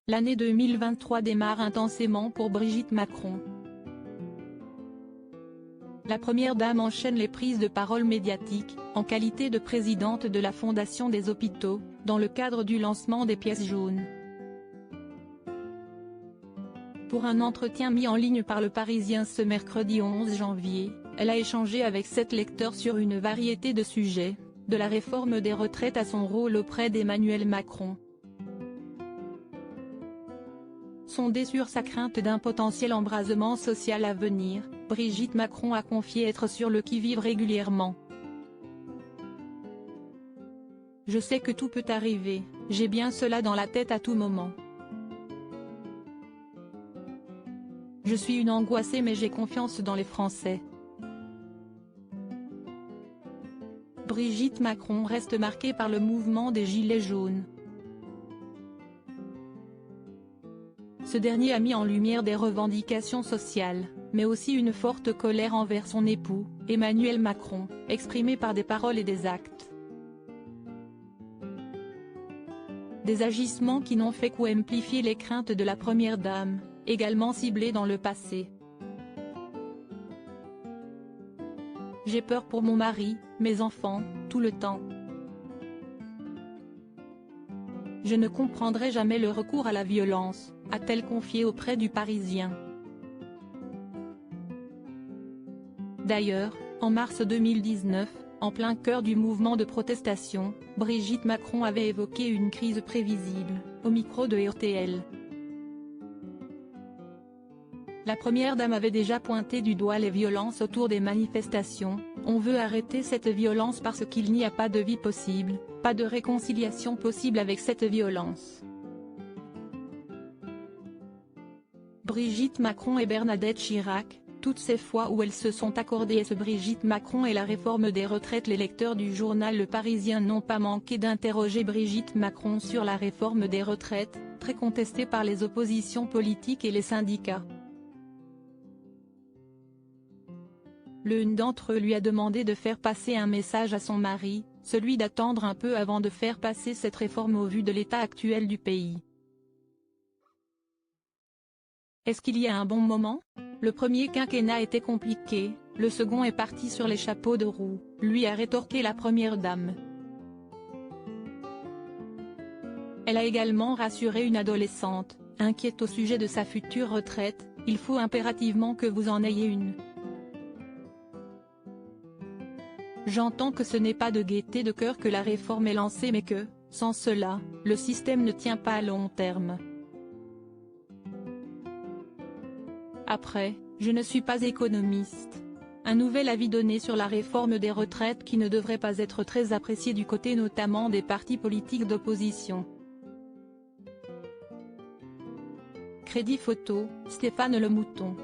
L'année 2023 démarre intensément pour Brigitte Macron. La première dame enchaîne les prises de parole médiatiques, en qualité de présidente de la Fondation des hôpitaux, dans le cadre du lancement des pièces jaunes. Pour un entretien mis en ligne par Le Parisien ce mercredi 11 janvier, elle a échangé avec 7 lecteurs sur une variété de sujets, de la réforme des retraites à son rôle auprès d'Emmanuel Macron. Sondée sur sa crainte d'un potentiel embrasement social à venir, Brigitte Macron a confié être sur le qui-vive régulièrement. Je sais que tout peut arriver, j'ai bien cela dans la tête à tout moment. Je suis une angoissée mais j'ai confiance dans les Français. Brigitte Macron reste marquée par le mouvement des Gilets jaunes. Ce dernier a mis en lumière des revendications sociales, mais aussi une forte colère envers son époux, Emmanuel Macron, exprimée par des paroles et des actes. Des agissements qui n'ont fait qu'amplifier les craintes de la première dame, également ciblées dans le passé. J'ai peur pour mon mari, mes enfants, tout le temps. Je ne comprendrai jamais le recours à la violence, a-t-elle confié auprès du Parisien. D'ailleurs, en mars 2019, en plein cœur du mouvement de protestation, Brigitte Macron avait évoqué une crise prévisible, au micro de RTL. La première dame avait déjà pointé du doigt les violences autour des manifestations. On veut arrêter cette violence parce qu'il n'y a pas de vie possible, pas de réconciliation possible avec cette violence. Brigitte Macron et Bernadette Chirac, toutes ces fois où elles se sont accordées ce Brigitte Macron et la réforme des retraites. Les lecteurs du journal Le Parisien n'ont pas manqué d'interroger Brigitte Macron sur la réforme des retraites, très contestée par les oppositions politiques et les syndicats. L'une d'entre eux lui a demandé de faire passer un message à son mari, celui d'attendre un peu avant de faire passer cette réforme au vu de l'état actuel du pays. Est-ce qu'il y a un bon moment? Le premier quinquennat était compliqué, le second est parti sur les chapeaux de roue, lui a rétorqué la première dame. Elle a également rassuré une adolescente, inquiète au sujet de sa future retraite: il faut impérativement que vous en ayez une. J'entends que ce n'est pas de gaieté de cœur que la réforme est lancée mais que, sans cela, le système ne tient pas à long terme. Après, je ne suis pas économiste. Un nouvel avis donné sur la réforme des retraites qui ne devrait pas être très apprécié du côté notamment des partis politiques d'opposition. Crédit photo, Stéphane Le Mouton.